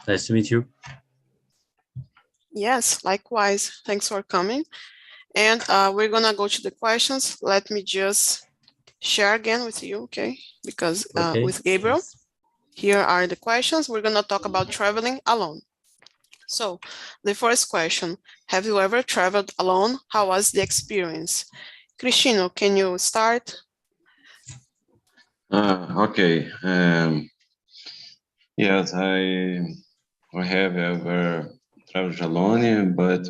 Nice to meet you. Yes, likewise. Thanks for coming. And we're gonna go to the questions. Let me just share again with you, okay? Because Okay. with Gabriel, Thanks. here are the questions. We're gonna talk about traveling alone. So the first question, have you ever traveled alone? How was the experience? Cristino, can you start? Okay. Yes, I have ever traveled alone, but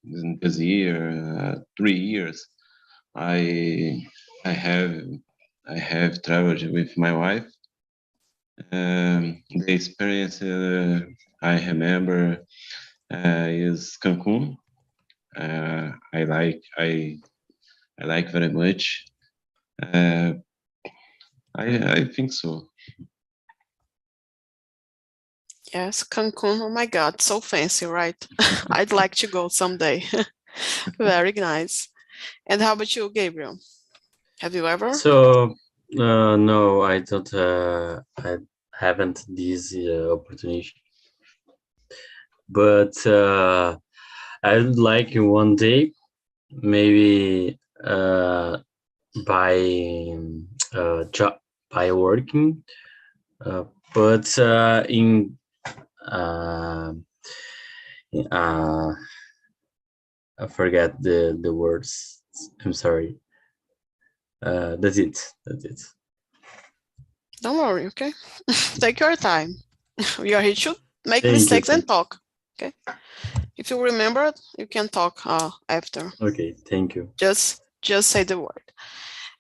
in this year, 3 years, I I have I have traveled with my wife. The experience I remember is Cancun. I like very much. Uh, I think so. Yes, Cancun. Oh my God, so fancy, right? I'd like to go someday. Very nice. And how about you, Gabriel? Have you ever? So, no, I don't. I haven't this opportunity, but I would like one day, maybe by job, by working, uh, but uh, uh, I forget the words. I'm sorry. That's it. That's it. Don't worry, okay? Take your time. We are here to make Thank you. mistakes Thank and talk, okay? If you remember, you can talk after. you. Okay. Thank you. Just say the word.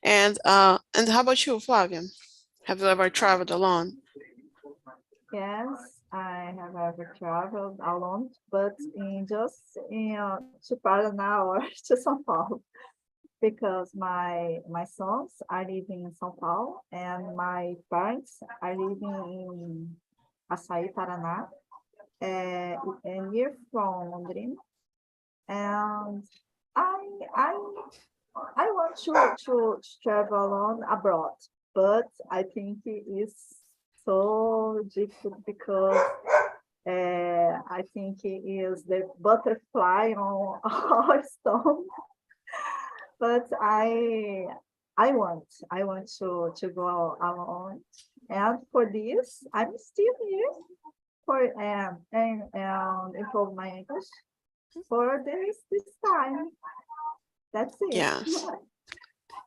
And how about you, Flavia? Have you ever traveled alone? Yes, I have ever traveled alone, but to Paraná or to São Paulo, because my sons are living in São Paulo and my parents are living in Açaí, Paraná, near from Londrina. And I I I want to travel alone abroad, but I think it is so difficult because I think it is the butterfly on our stomach. But I want to go alone, and for this I'm still here for and improve my English for this time. That's it. Yeah.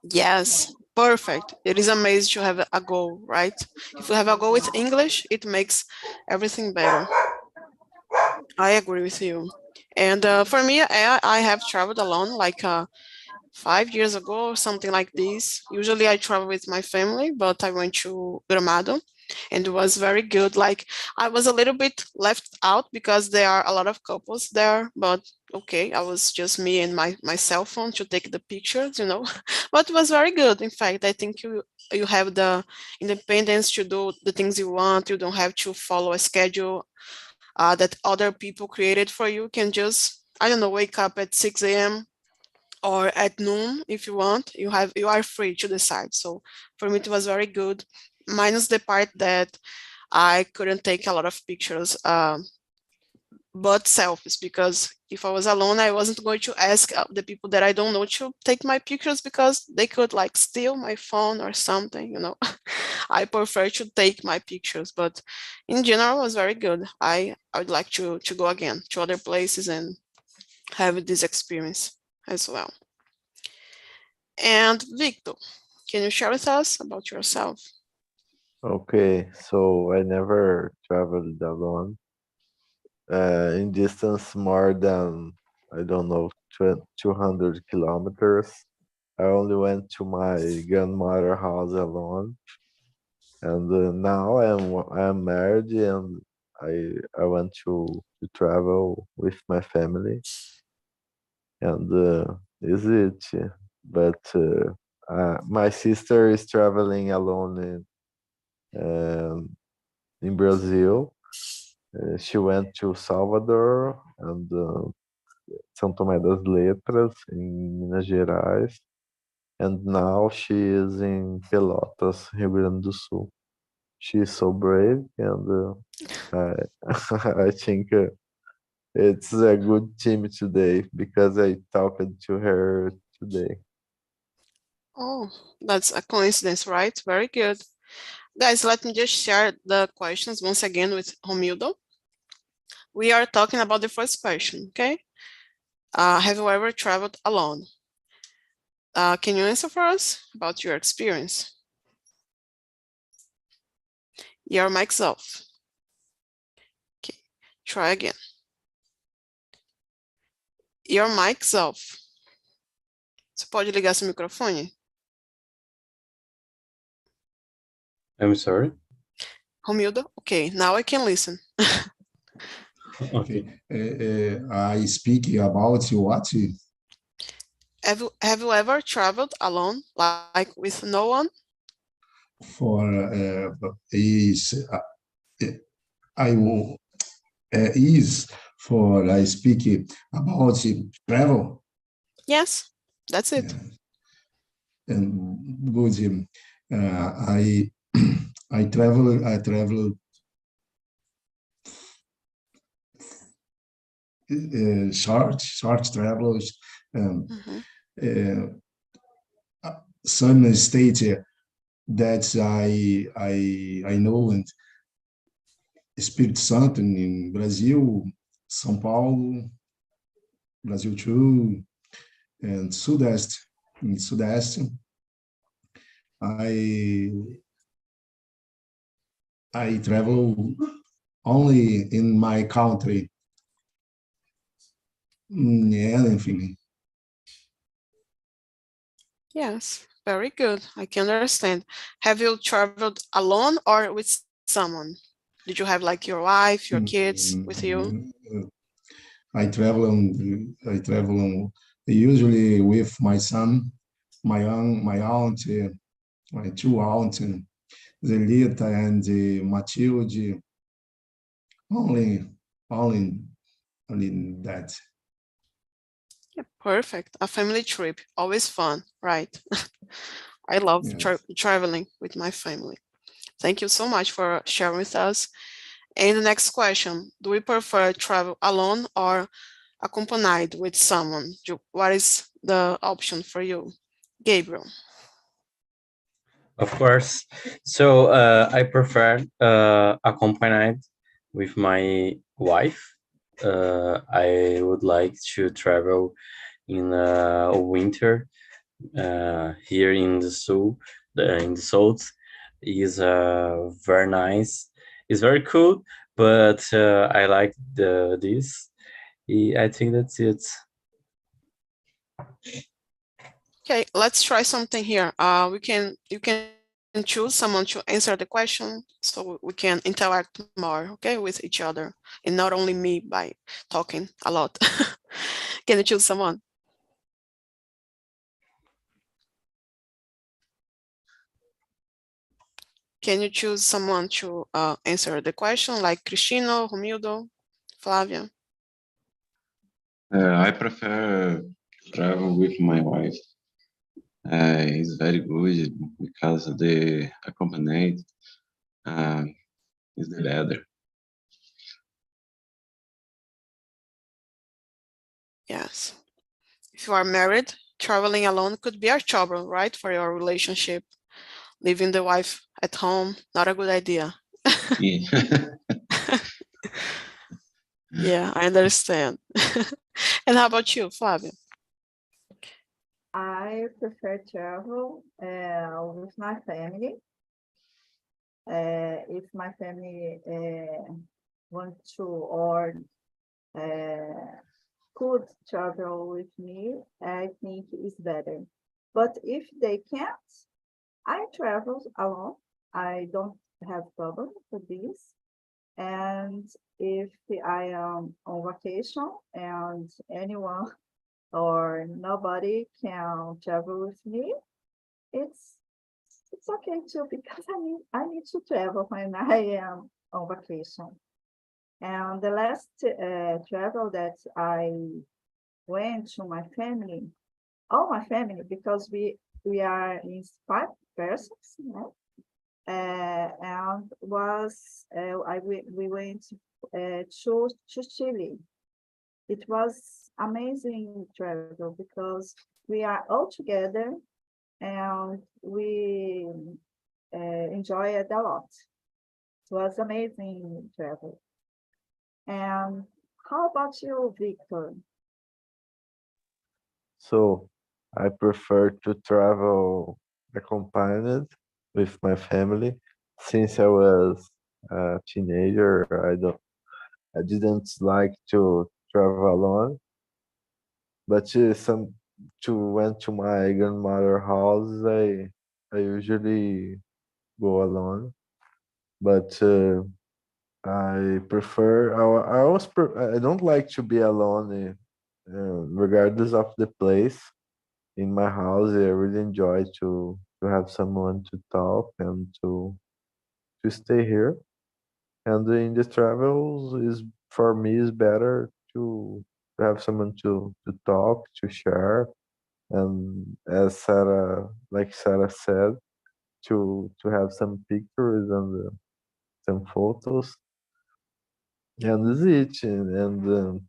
Yes, perfect. It is amazing to have a goal, right? If you have a goal with English, it makes everything better. I agree with you. And for me, I have traveled alone like 5 years ago or something like this. Usually I travel with my family, but I went to Gramado and it was very good. Like I was a little bit left out because there are a lot of couples there, but okay, I was just me and my cell phone to take the pictures. But it was very good. In fact, I think you have the independence to do the things you want. You don't have to follow a schedule that other people created for you. You can just, I don't know, wake up at 6 a.m. or at noon if you want. You are free to decide. So for me it was very good, minus the part that I couldn't take a lot of pictures, but selfies, because if I was alone I wasn't going to ask the people that I don't know to take my pictures because they could like steal my phone or something. I prefer to take my pictures, but in general it was very good. I would like to go again to other places and have this experience as well. And Victor, can you share with us about yourself? Okay, so I never traveled alone. In distance more than, I don't know, 200 kilometers. I only went to my grandmother house alone, and now I'm married and I want to travel with my family, and is it? But my sister is traveling alone in Brazil. She went to Salvador and São Tomé das Letras in Minas Gerais, and now she is in Pelotas, Rio Grande do Sul. she's so brave, and I, I think it's a good team today because I talked to her today. Oh, that's a coincidence, right? Very good. Guys, let me just share the questions once again with Romildo. We are talking about the first question, okay? Have you ever traveled alone? Can you answer for us about your experience? Your mic's off. Okay, try again. Your mic's off. Você pode ligar seu microfone? I'm sorry. Romildo? Okay, now I can listen. Okay. I speak about what? Have you ever traveled alone, like with no one? For is I will is for I speak about travel Yes, that's it. and good. I I travel short travels. Mhm. Some state that I know, and Espírito Santo in Brazil, São Paulo, Brazil too, and Sudeste. In Sudeste, I travel only in my country. Anything. Yes, very good. I can understand. Have you traveled alone or with someone? Did you have like your wife, your kids with you? I travel usually with my son, my aunt, my two aunts, Zelita and Matilde. Only that. Yeah, perfect. A family trip, always fun, right? I love Yes. traveling with my family. Thank you so much for sharing with us. And the next question, do we prefer travel alone or accompanied with someone? What is the option for you? Gabriel. Of course. So I prefer accompanied with my wife. I would like to travel in winter here in the south is very nice. It's very cool, but I like this. I think that's it. Okay, let's try something here. You can choose someone to answer the question so we can interact more, okay, with each other, and not only me by talking a lot. Can you choose someone? Can you choose someone to answer the question, like Cristino, Romildo, Flavia? I prefer travel with my wife. It's very good because the accompanied is the better. Yes. If you are married, traveling alone could be a trouble, right, for your relationship. Leaving the wife at home, not a good idea. Yeah. Yeah, I understand. And how about you, Flavia? I prefer travel with my family. If my family want to or could travel with me, I think it's better. But if they can't, I travel alone. I don't have problem with this. And if I am on vacation and anyone or nobody can travel with me, it's okay too, because I need to travel when I am on vacation. And the last travel that I went to my family, all my family, because we are in 5 persons, you know? And was we went to Chile. It was amazing travel because we are all together and we enjoy it a lot. It was amazing travel. And how about you, Victor? So I prefer to travel accompanied with my family. Since I was a teenager, I didn't like to travel alone. But some to went to my grandmother house, I usually go alone. But I prefer I always I don't like to be alone, regardless of the place. In my house, I really enjoy to have someone to talk and to stay here. And in the travels is for me is better to have someone to talk, to share, and as Sarah said, to have some pictures and some photos, and that's it. And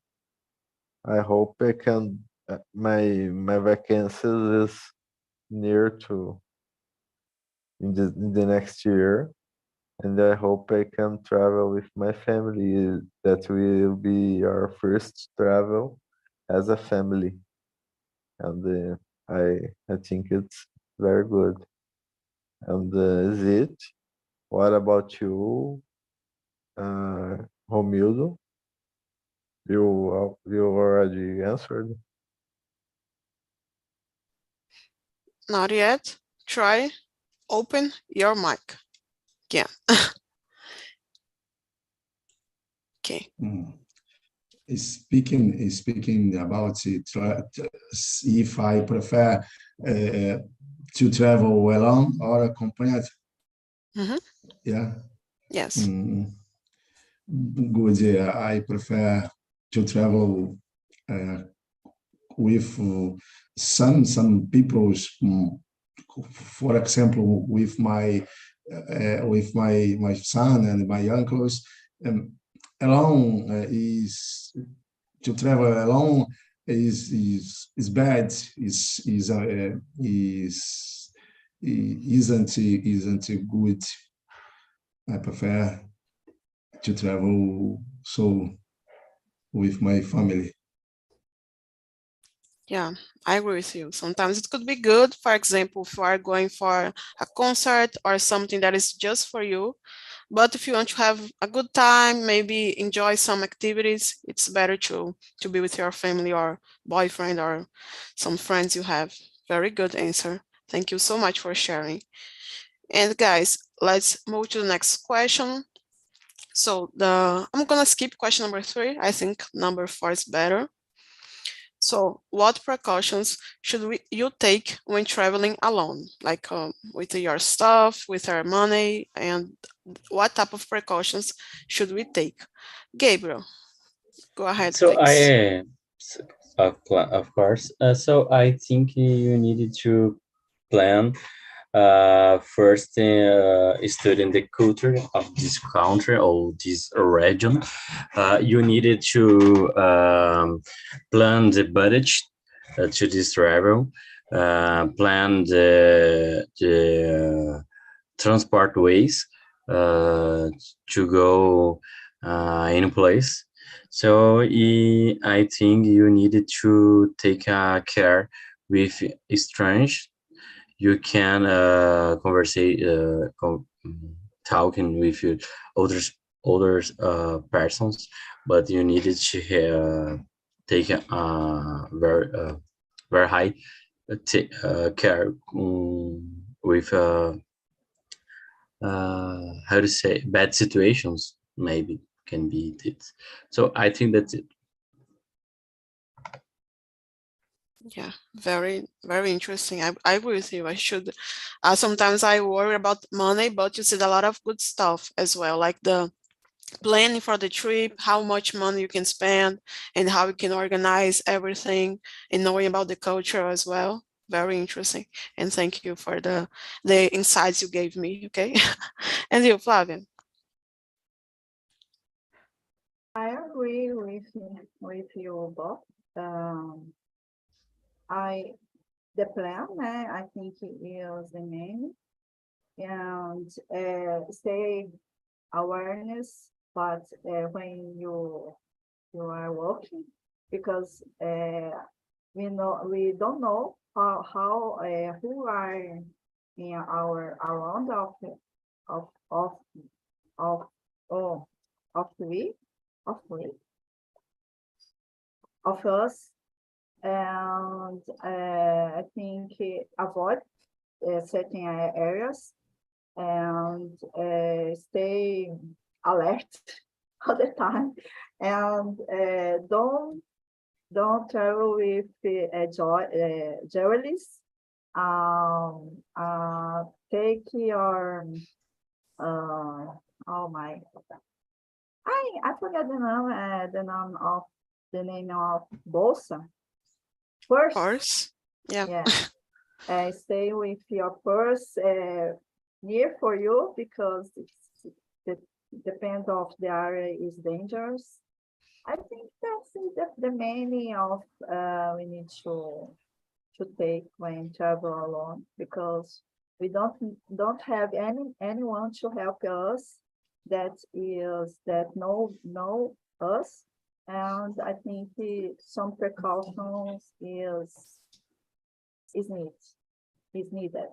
I hope I can. My vacancies is near to in the next year, and I hope I can travel with my family. That will be our first travel as a family, and I think it's very good. And is it? What about you, Romildo? You already answered. Not yet. Try open your mic. Yeah. Okay. Speaking about it, if I prefer to travel alone or accompanied. Yeah. Yes. Good. I prefer to travel with some people. For example, with my son and my uncles. Alone is to travel alone is bad. Isn't good. I prefer to travel with my family. Yeah, I agree with you. Sometimes it could be good, for example, if you are going for a concert or something that is just for you. But if you want to have a good time, maybe enjoy some activities, it's better to be with your family or boyfriend or some friends you have. Very good answer. Thank you so much for sharing. And guys, let's move to the next question. So I'm gonna skip question number 3. I think number 4 is better. So what precautions should you take when traveling alone, like with your stuff, with our money, and what type of precautions should we take? Gabriel, go ahead, So please. of course. So I think you needed to plan first studying the culture of this country or this region. You needed to plan the budget to this travel, plan the transport ways to go in place. So I think you needed to take care with strange. You can talking with you other persons, but you needed to take a very high care with how to say bad situations maybe can be it. So I think that's it. Yeah, very, very interesting. I agree with you. I should, sometimes I worry about money, but you said a lot of good stuff as well, like the planning for the trip, how much money you can spend, and how you can organize everything, and knowing about the culture as well. Very interesting. And thank you for the insights you gave me, okay? And you, Flavia, agree with you both. The plan, I think is the main, and stay awareness, but when you are working, because we don't know how who are in our around of of of oh of us, and I think avoid certain areas and stay alert all the time, and don't travel with jewelries. Take your oh my, I forgot the name of bolsa. First, Purse. Yeah. yeah. Stay with your purse near for you, because it depends of the area is dangerous. I think that's the main of we need to take when travel alone, because we don't have anyone to help us that know us, and I think some precautions is needed.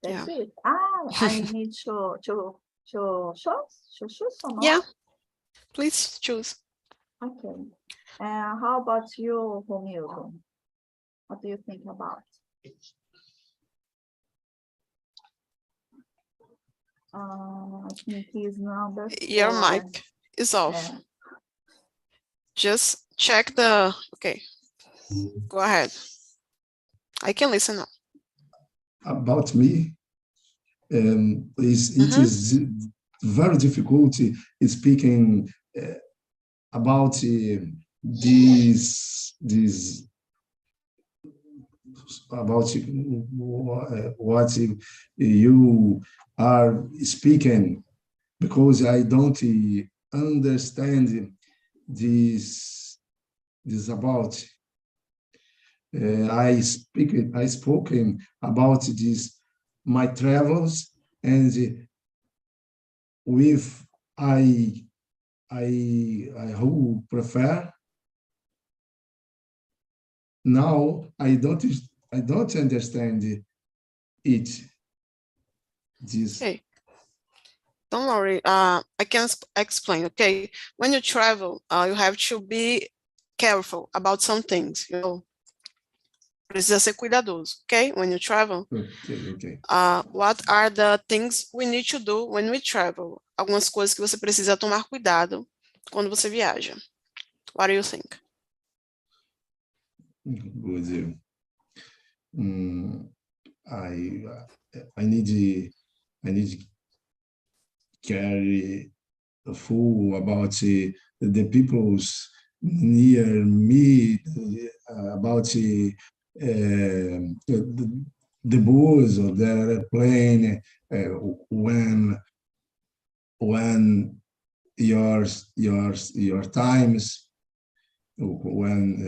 That's it. I need to choose some more. Yeah, please choose. Okay. How about you, Romildo? What do you think about? I think he's number 4. Your mic is off. Yeah. Just check the, okay, go ahead. I can listen now. About me, it is very difficult speaking about this about what you are speaking, because I don't understand this about. I spoken about this my travels, and with I who prefer. Now I don't understand it. This. Okay. Don't worry. I can explain. Okay, when you travel, you have to be careful about some things. You know, precisa ser cuidadoso. Okay, when you travel. Okay. What are the things we need to do when we travel? Algumas coisas que você precisa tomar cuidado quando você viaja. What do you think? Good. I need carry full about the people's near me, about the bus or the airplane, when your times, when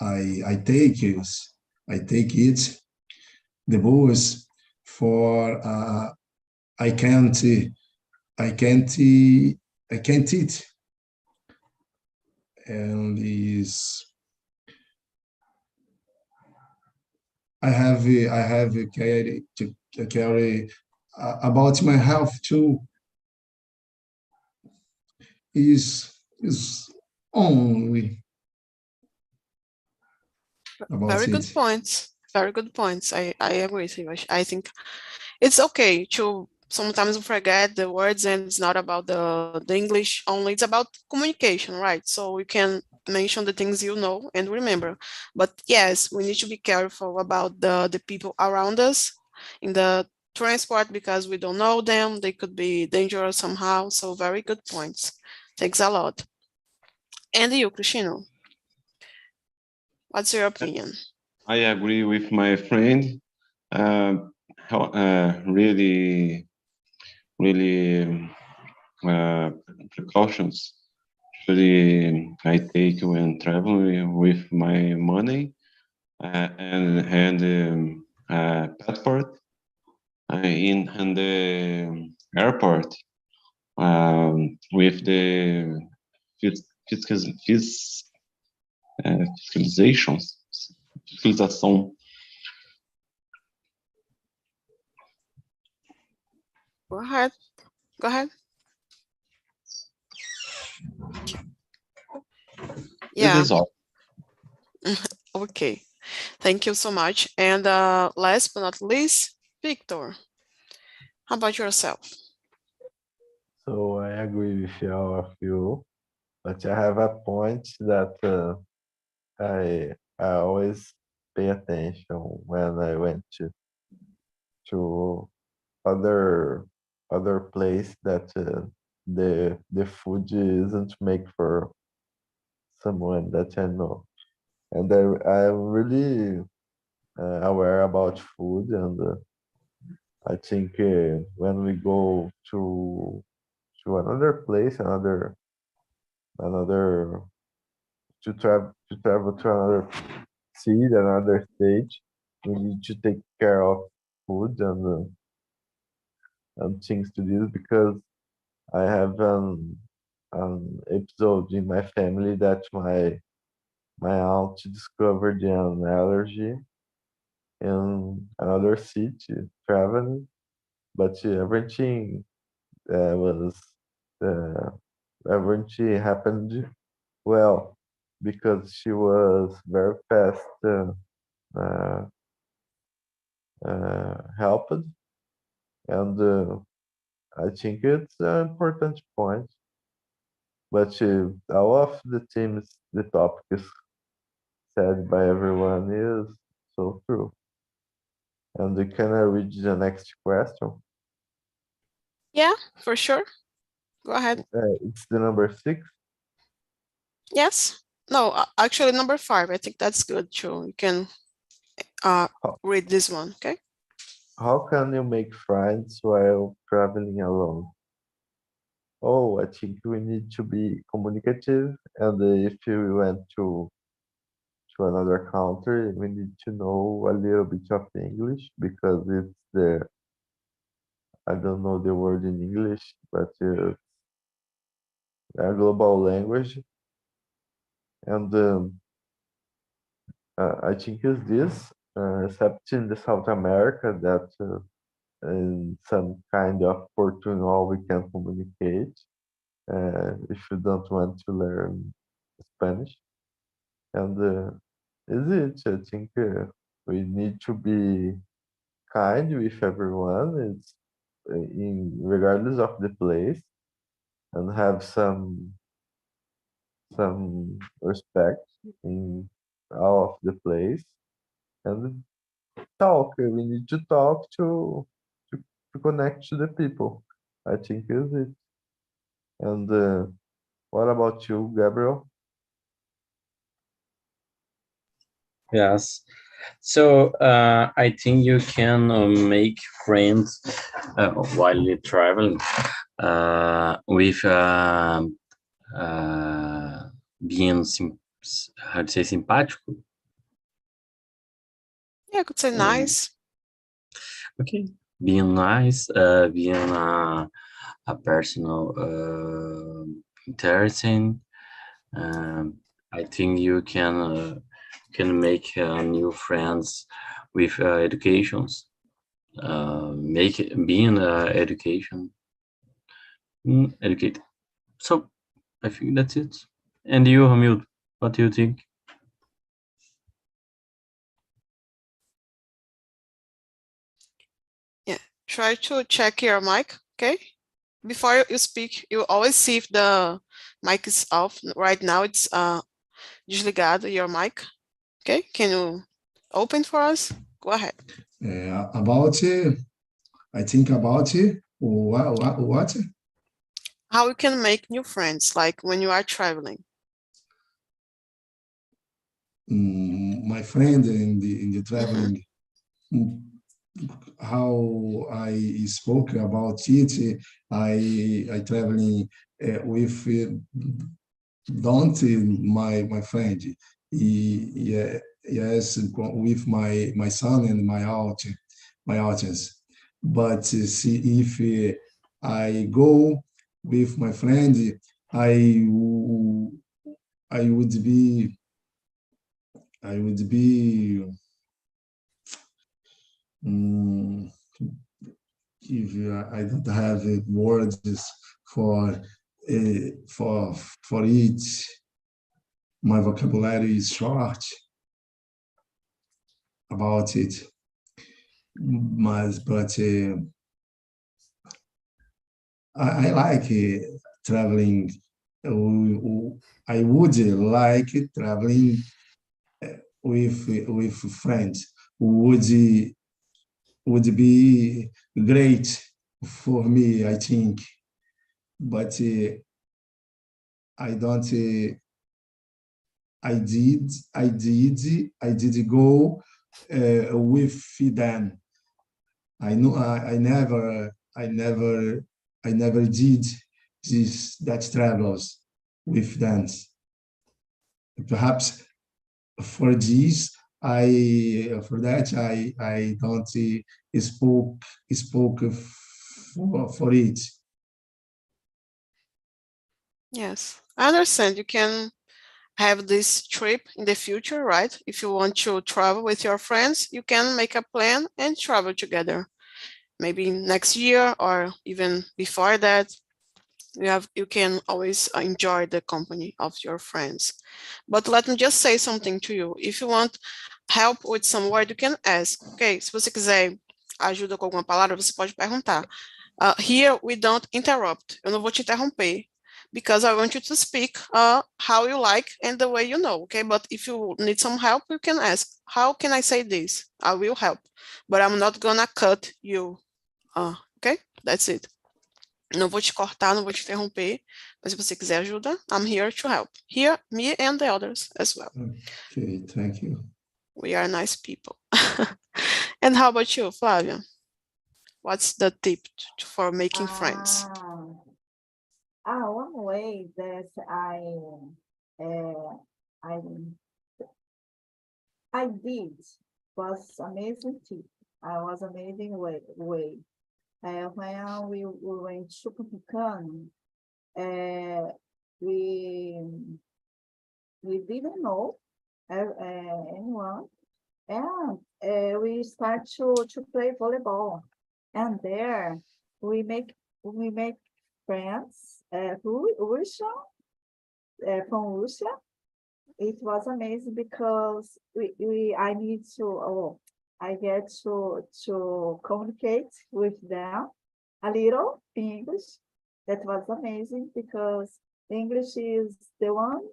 I take it the bus for I can't eat, and I have to carry about my health too. Is only about Very it. good points. Very good points. I agree with you. I think it's okay to sometimes forget the words, and it's not about the English only. It's about communication, right? So we can mention the things you know and remember. But yes, we need to be careful about the people around us in the transport, because we don't know them. They could be dangerous somehow. So very good points. Thanks a lot. And you, Cristino? What's your opinion? I agree with my friend. Really precautions should I take when traveling with my money and passport in the airport with the fiscalização. Go ahead. Go ahead. This Yeah. is all. Okay. Thank you so much. And last but not least, Victor, how about yourself? So I agree with all of you, but I have a point that I always pay attention when I went to other place that the food isn't made for someone that I know, and I'm really aware about food, and I think when we go to another place, another to travel to another city, another stage, we need to take care of food and things to do, because I have an episode in my family that my aunt discovered an allergy in another city traveling, but everything was everything happened well, because she was very fast uh, helped, and I think it's an important point. But all of the themes, the topics said by everyone is so true. And can I read the next question? Yeah, for sure. Go ahead. It's the number 6. Yes. No, actually number 5. I think that's good too. You can read this one, okay? How can you make friends while traveling alone? Oh, I think we need to be communicative, and if you went to another country, we need to know a little bit of English, because it's I don't know the word in English, but it's a global language. And I think it's this, except in the South America, that in some kind of Portugal we can communicate if you don't want to learn Spanish. And is it? I think we need to be kind with everyone. It's in regardless of the place, and have some respect in all of the place, and talk. We need to talk to, to connect to the people. I think is it. And what about you, Gabriel? Yes. So I think you can make friends while you're traveling with being how to say simpático. Yeah, I could say nice. Okay, being nice, being a personal interesting. I think you can make new friends with educations. Make it, being education, educate. So I think that's it. And you, Hamid, what do you think? Yeah, try to check your mic, okay? Before you speak, you always see if the mic is off. Right now it's desligado, your mic. Okay, can you open for us? Go ahead. About I think about what? How you can make new friends, like when you are traveling. My friend in the traveling. how I spoke about it. I traveling with don't my friend. Yeah, yes, with my son and my audience. But see if I go with my friend, I would be I would be if I don't have words for for it. My vocabulary is short about it, but I like traveling. I would like traveling with friends. Would be great for me, I think. But I don't. I did go with them. I know I never did that travels with them. Perhaps for this, for that I don't spoke for it. Yes, I understand. You can have this trip in the future, right? If you want to travel with your friends, you can make a plan and travel together. Maybe next year or even before that. You can always enjoy the company of your friends. But let me just say something to you. If you want help with some word, you can ask. Ok? Se você quiser ajuda com alguma palavra, você pode perguntar. Here we don't interrupt. Eu não vou te interromper. Because I want you to speak how you like and the way you know, okay? But if you need some help, you can ask, how can I say this? I will help. But I'm not gonna cut you. Okay? That's it. Não vou te cortar, não vou te interromper, mas se você quiser ajuda, I'm here to help. Here, me and the others as well. Okay, thank you. We are nice people. And how about you, Flavia? What's the tip for making friends? One way that I did was amazing tip. Was amazing way. When we went to Precautions, we didn't know anyone, and we start to play volleyball, and there we make friends from Russia. It was amazing because I get to communicate with them a little in English. That was amazing because English is the one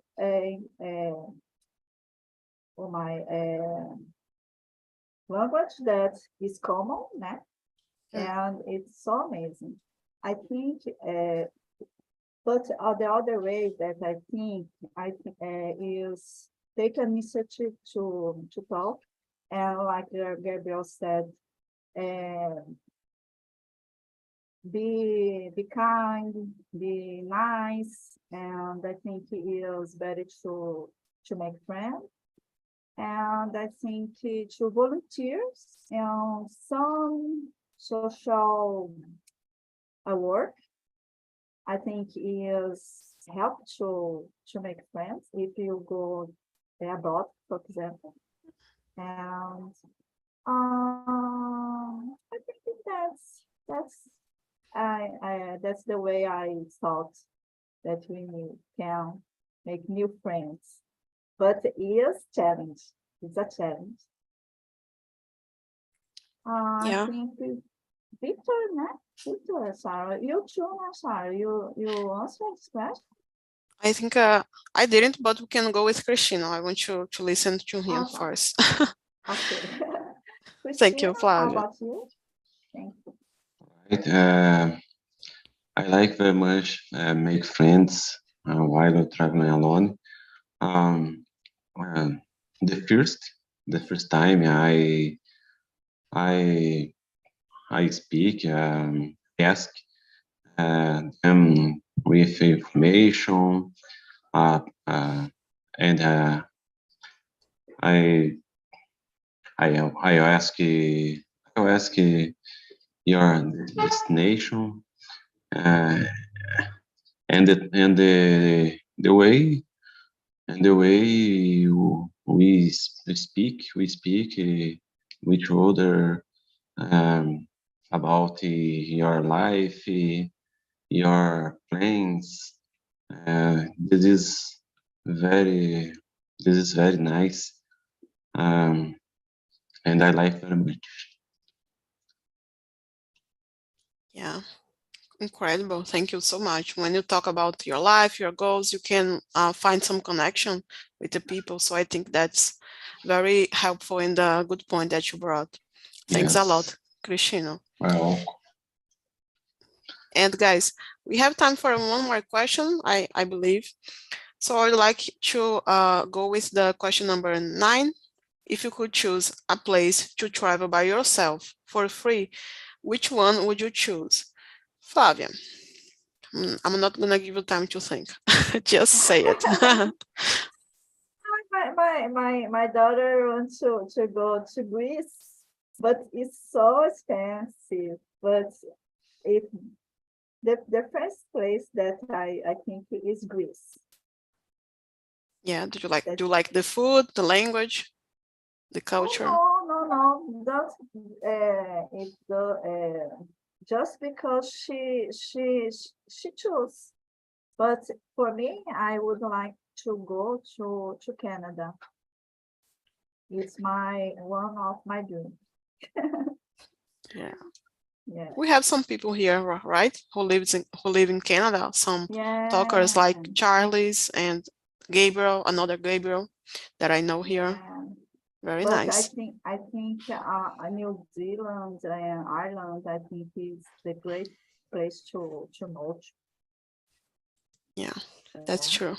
language that is common, né? And it's so amazing. I think, but the other way that I think is take initiative to talk, and like Gabriel said, be kind, be nice, and I think it is better to make friends. And I think to volunteers and some social work, I think is help to make friends if you go abroad, for example. And I think that's the way I thought that we can make new friends. But it is challenge. It's a challenge. Yeah. I think Victor, né? Victor, Sarah, you too, Sarah. You answered this question? I think I didn't, but we can go with Cristina. I want you to listen to him first. Okay. Thank you, Cristina, Flavia. how about you? Thank you. Right. I like very much make friends while traveling alone. The first time I speak, ask them with information, and I ask your destination, and the way we speak with each other, about your life, your plans. This is very nice, and I like very much. Yeah, incredible. Thank you so much. When you talk about your life, your goals, you can find some connection with the people. So I think that's very helpful and a good point that you brought. Thanks a lot, Cristino. Well, and guys, we have time for one more question, I believe. So I'd like to go with the question number 9. If you could choose a place to travel by yourself for free, which one would you choose? Flavia, I'm not gonna give you time to think. Just say it. My daughter wants to go to Greece, but it's so expensive. But if the first place that I think is Greece. Yeah, do you like the food, the language, the culture? No. That's just because she chose. But for me, I would like to go to Canada. It's one of my dreams. Yeah. Yeah. We have some people here, right, who live in Canada. Some talkers like Charles and Gabriel, another Gabriel that I know here. Yeah. Very But nice. I think New Zealand and Ireland, I think is the great place to know. Yeah, that's true.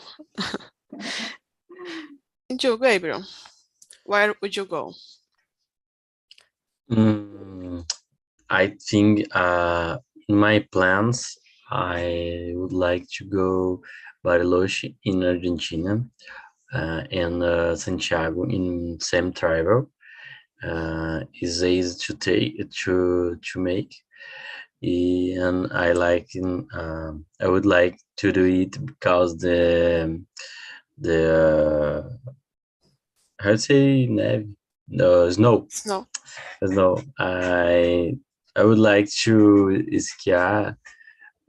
And you, Gabriel, where would you go? I think in my plans, I would like to go Bariloche in Argentina, and Santiago in same travel. Is easy to make, and I would like to do it because the how to say snow. I would like to skier,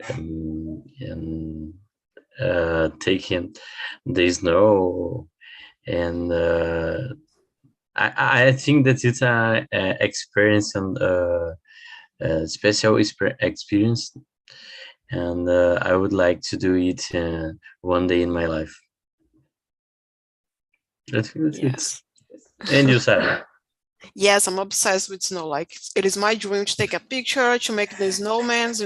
and take him the snow, and I think that it's a experience, and a special experience, and I would like to do it one day in my life. That's Yes. it. And you, Sarah? Yes, I'm obsessed with snow. Like, it is my dream to take a picture, to make the snowmans,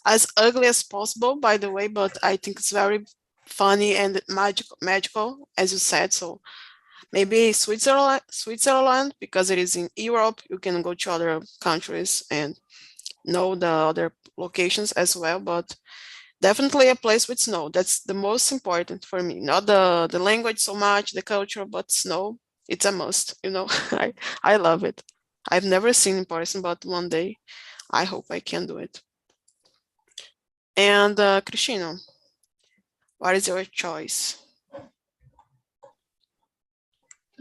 as ugly as possible, by the way, but I think it's very funny and magical, as you said. So maybe Switzerland, because it is in Europe, you can go to other countries and know the other locations as well, but definitely a place with snow. That's the most important for me. Not the language so much, the culture, but snow. It's a must, I love it. I've never seen in person, but one day I hope I can do it. And Cristino, what is your choice?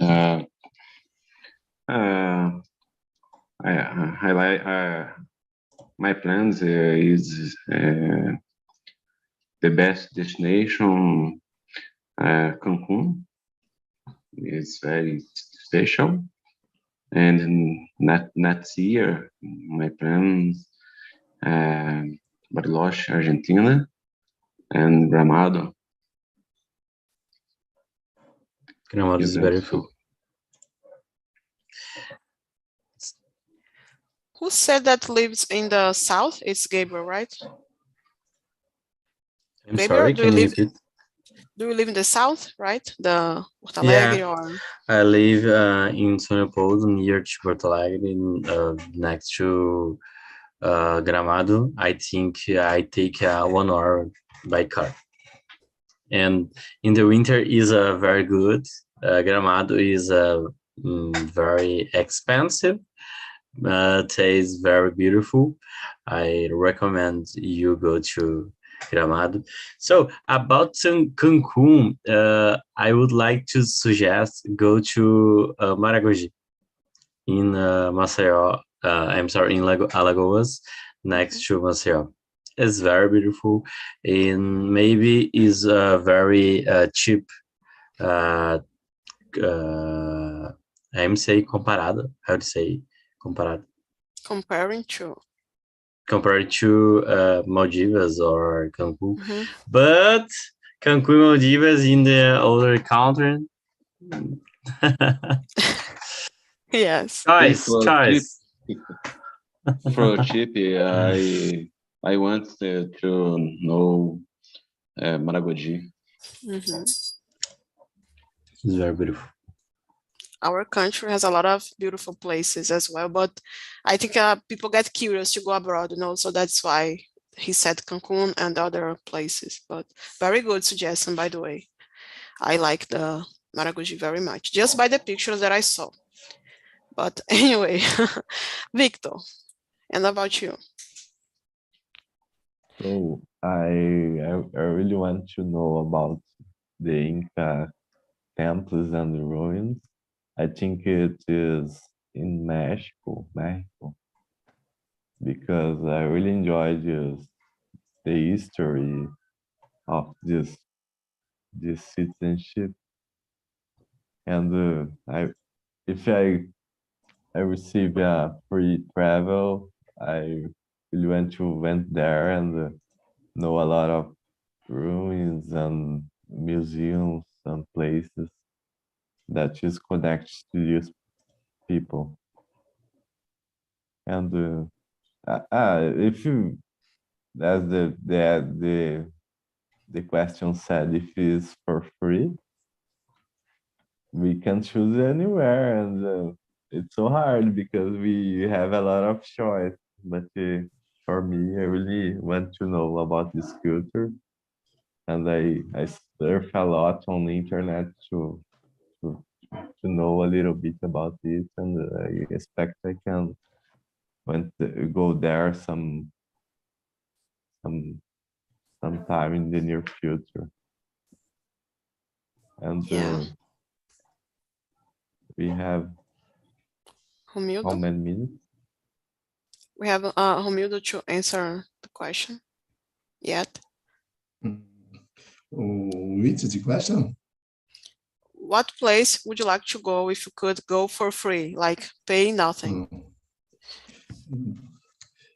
I like my plans is the best destination, Cancun. It's very special, and next year my plans, Bariloche, Argentina, and Gramado. Gramado is very cool. Who said that lives in the south? It's Gabriel, right? I'm sorry, can you repeat? Do you live in the south, right? The Porto Yeah. Alegre or I live in São Leopoldo, near to Porto Alegre, next to Gramado. I think I take 1 hour by car. And in the winter is very good. Gramado is very expensive, but is very beautiful. I recommend you go to Gramado. So about Cancun, I would like to suggest go to Maragogi in Maceió. I'm sorry, in Alagoas, next to Maceió. It's very beautiful and maybe is very cheap. I'm say comparado. How to say comparado? comparing to? Compared to Maldivas or Cancun. Mhm. But Cancun, Maldivas in the other country. Yes. choice. For cheap, I want to know Maragogi. Mhm. It's very beautiful. Our country has a lot of beautiful places as well, but I think people get curious to go abroad, so that's why he said Cancun and other places. But very good suggestion, by the way. I like the Maragogi very much, just by the pictures that I saw. But anyway, Victor, and about you? So I really want to know about the Inca temples and the ruins. I think it is in Mexico, because I really enjoy just the history of this citizenship. And if I receive a free travel, I really want to went there and know a lot of ruins and museums and places that just connects to these people. And if you, as the question said, if it's for free, we can choose anywhere, and it's so hard because we have a lot of choice. But for me, I really want to know about this culture, and I surf a lot on the internet to know a little bit about it, and I expect I can go there sometime in the near future. And Yeah. we have how Romildo, many minutes? we have Romildo to answer the question yet. Which is the question? What place would you like to go if you could go for free, like pay nothing?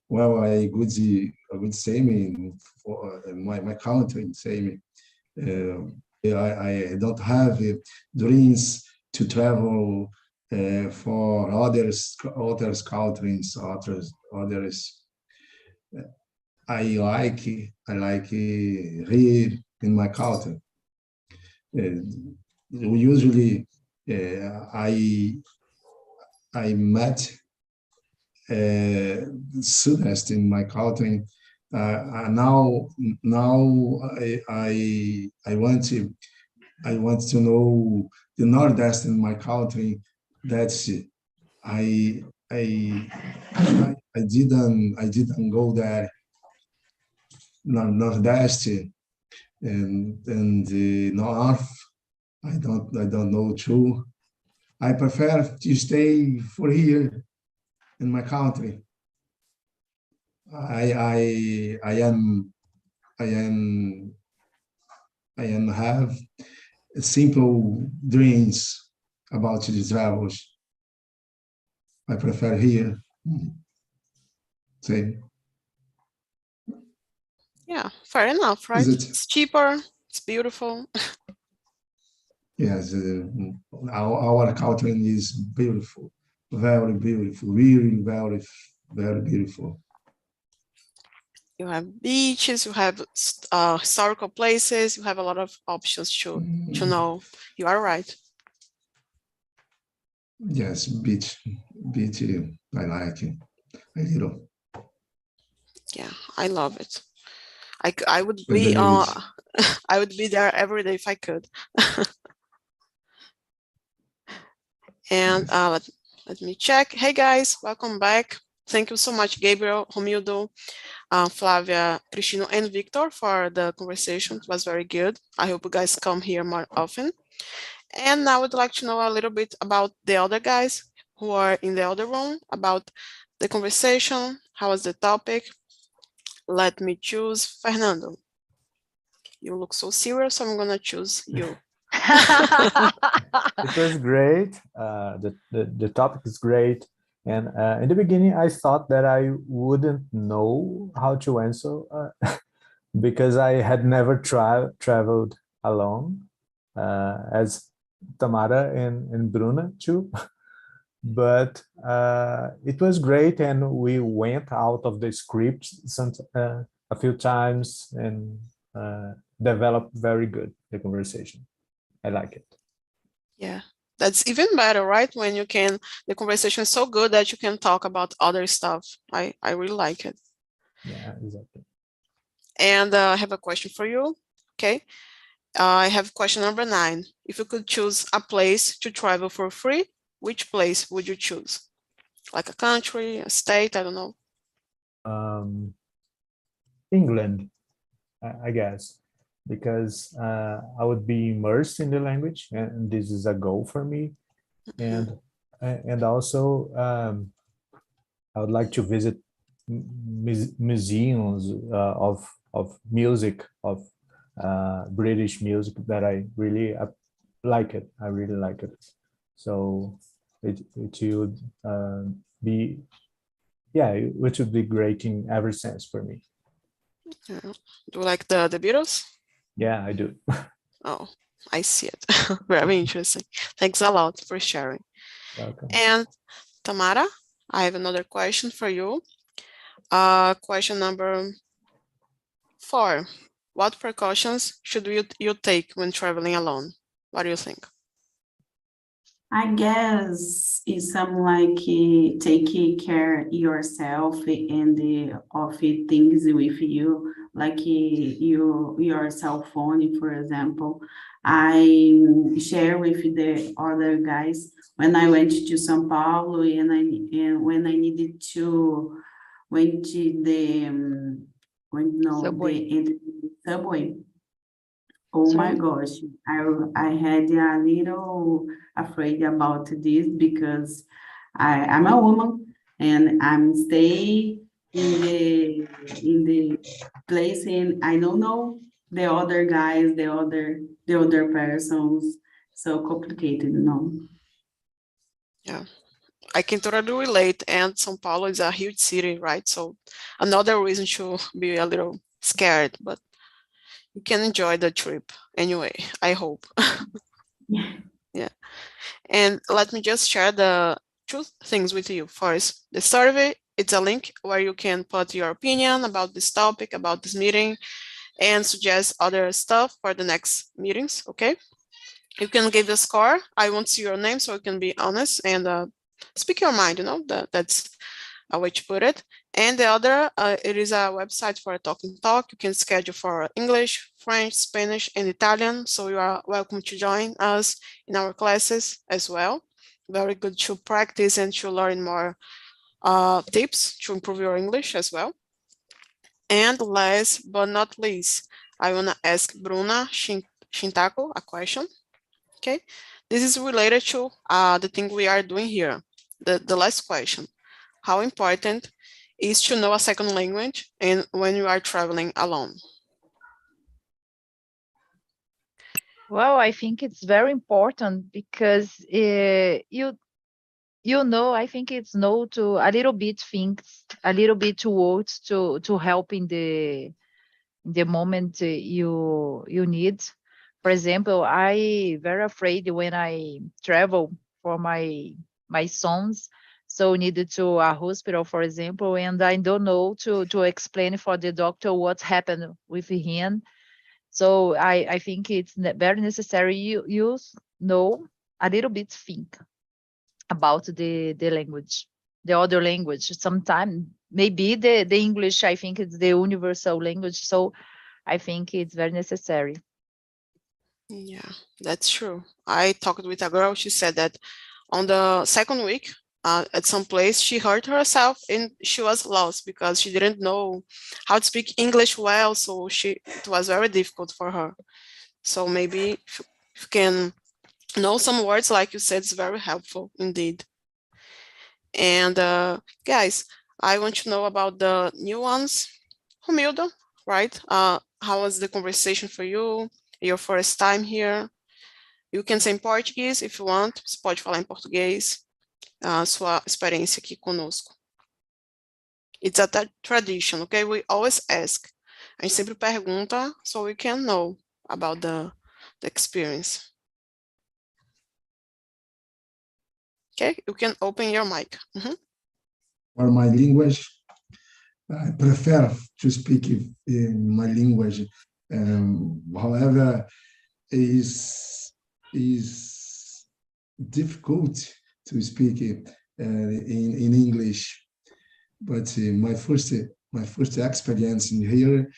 Well, I would say me for my country say me. I don't have dreams to travel for others countries, others. I like here in my country. Usually, I met students in my country. Now I want to know the Northeast in my country. That's I didn't go there. Northeast and the North. I don't know too. I prefer to stay for here in my country. I have simple dreams about the travels. I prefer here. Same. Yeah, fair enough, right? It's cheaper, it's beautiful. Yes, our country is beautiful, very beautiful, really very, very beautiful. You have beaches, you have historical places, you have a lot of options to know. You are right. Yes, beach, I like it a little. Yeah, I love it. I would But be then it's I would be there every day if I could. And yes. let me check. Hey guys, welcome back. Thank you so much, Gabriel, Romildo, Flavia, Cristino, and Victor for the conversation. It was very good. I hope you guys come here more often. And now I would like to know a little bit about the other guys who are in the other room, about the conversation. How was the topic? Let me choose Fernando. You look so serious, so I'm gonna choose you. It was great. The topic is great. And in the beginning, I thought that I wouldn't know how to answer because I had never traveled alone, as Tamara and Bruna too. But it was great, and we went out of the script a few times and developed very good the conversation. I like it. Yeah, that's even better, right? When you can, the conversation is so good that you can talk about other stuff. I really like it. Yeah, exactly. And I have a question for you. Okay. I have question number 9. If you could choose a place to travel for free, which place would you choose? Like a country, a state, I don't know. England, I guess, because I would be immersed in the language, and this is a goal for me. And also I would like to visit museums of music, of British music that I really like it. I really like it. So it would be, yeah, it would be great in every sense for me. Yeah. Do you like the Beatles? Yeah, I do. Oh, I see it. Very interesting. Thanks a lot for sharing. Welcome. And Tamara, I have another question for you. Question number 4. What precautions should you take when traveling alone? What do you think? I guess it's something like take care yourself and of things with you, like your cell phone, for example. I share with the other guys when I went to São Paulo and when I needed to went to the Subway. the subway. Oh my Sorry? gosh, I had a little afraid about this because I'm a woman and I'm stay in the place and I don't know the other guys, the other persons. So complicated, Yeah, I can totally relate. And São Paulo is a huge city, right? So another reason to be a little scared, but you can enjoy the trip anyway, I hope. Yeah. And let me just share the 2 things with you. First, the survey, it's a link where you can put your opinion about this topic, about this meeting, and suggest other stuff for the next meetings, okay? You can give a score. I won't see your name, so you can be honest and speak your mind, that's a way to put it. And the other, it is a website for a TALKNTALK. You can schedule for English, French, Spanish, and Italian. So you are welcome to join us in our classes as well. Very good to practice and to learn more tips to improve your English as well. And last but not least, I want to ask Bruna Shintako a question. Okay, this is related to the thing we are doing here. The last question, how important is to know a second language and when you are traveling alone? Well, I think it's very important because I think it's know to a little bit things, a little bit words to help in the moment you need. For example, I very afraid when I travel for my sons. so needed to a hospital, for example, and I don't know to explain for the doctor what happened with him. So I think it's very necessary you know a little bit think about the language, the other language. Sometimes maybe the English, I think it's the universal language. So I think it's very necessary. Yeah, that's true. I talked with a girl. She said that on the second week, at some place, she hurt herself and she was lost because she didn't know how to speak English well. So it was very difficult for her. So maybe if you can know some words, like you said, it's very helpful indeed. And guys, I want to know about the new ones. Romildo, right? How was the conversation for you? Your first time here? You can say em português if you want. Você pode falar em português. Sua experiência aqui conosco. It's a tradition, okay? We always ask. A gente sempre pergunta so we can know about the experience. Okay, you can open your mic. For my language, I prefer to speak in my language. However, is difficult to speak in English. But my first experience in here,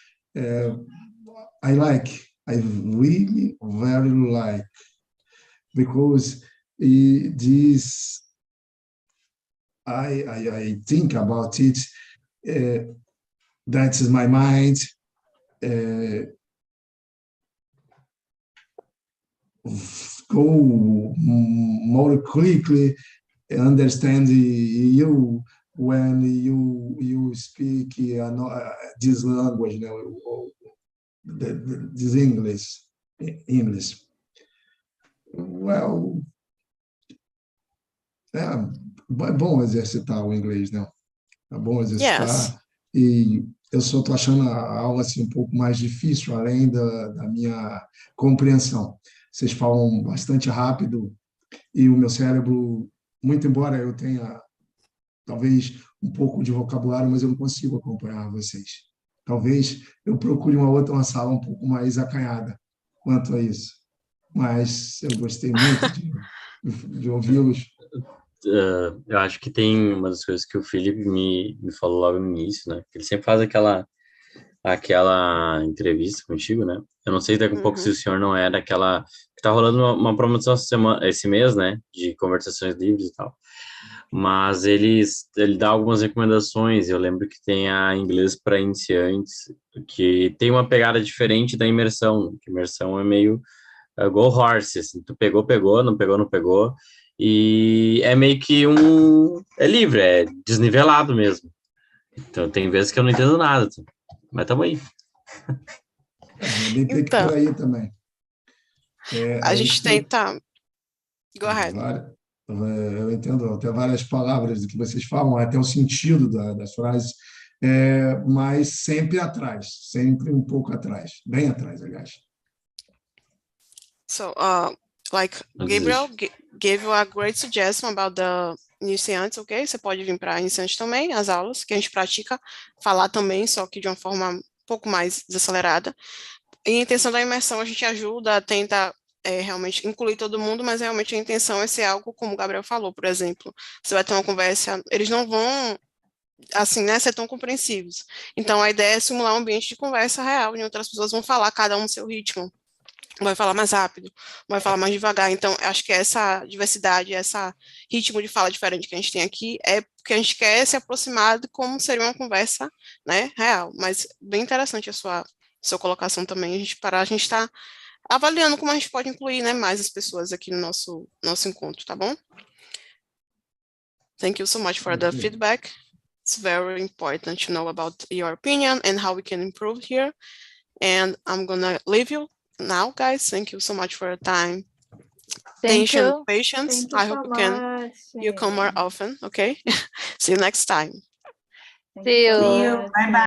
I really very like, because this I think about it. That is my mind. Go more quickly, understand you when you speak this language, this English. Well, é bom exercitar o inglês, né? É bom exercitar. Yes. E eu só estou achando a aula assim, um pouco mais difícil, além da minha compreensão. Vocês falam bastante rápido e o meu cérebro, muito embora eu tenha talvez um pouco de vocabulário, mas eu não consigo acompanhar vocês. Talvez eu procure uma sala um pouco mais acanhada quanto a isso. Mas eu gostei muito de ouvi-los. Eu acho que tem uma das coisas que o Felipe me falou logo no início, né? Ele sempre faz aquela entrevista contigo, né? Eu não sei daqui a pouco se o senhor não é daquela... que tá rolando uma promoção esse mês, né? De conversações livres e tal. Mas ele dá algumas recomendações. Eu lembro que tem a Inglês para Iniciantes, que tem uma pegada diferente da Imersão, né? Que Imersão é meio go horse, assim, tu pegou, não pegou, não pegou. E é meio que é livre, é desnivelado mesmo. Então tem vezes que eu não entendo nada, mas tamo aí. Então, por aí também. a gente tenta... Go ahead. Eu entendo até várias palavras do que vocês falam, até o sentido das frases, mas sempre atrás, sempre um pouco atrás, bem atrás, aliás. So, like Gabriel gave you a great suggestion about the iniciantes, ok? Você pode vir para iniciantes também, as aulas que a gente pratica, falar também, só que de uma forma um pouco mais desacelerada. E a intenção da imersão, a gente ajuda, tenta realmente incluir todo mundo, mas realmente a intenção é ser algo como o Gabriel falou, por exemplo. Você vai ter uma conversa, eles não vão, assim, né, ser tão compreensivos. Então, a ideia é simular um ambiente de conversa real, onde outras pessoas vão falar, cada um no seu ritmo. Vai falar mais rápido, vai falar mais devagar. Então, acho que essa diversidade, esse ritmo de fala diferente que a gente tem aqui é porque a gente quer se aproximar de como seria uma conversa, né, real. Mas bem interessante a sua colocação também. A gente está avaliando como a gente pode incluir, né, mais as pessoas aqui no nosso encontro, tá bom? Thank you so much for the feedback. It's very important to know about your opinion and how we can improve here. And I'm gonna leave you now, guys. Thank you so much for your time. Thank you. Patience. I hope you come more often, okay? See you next time. See you. Bye bye.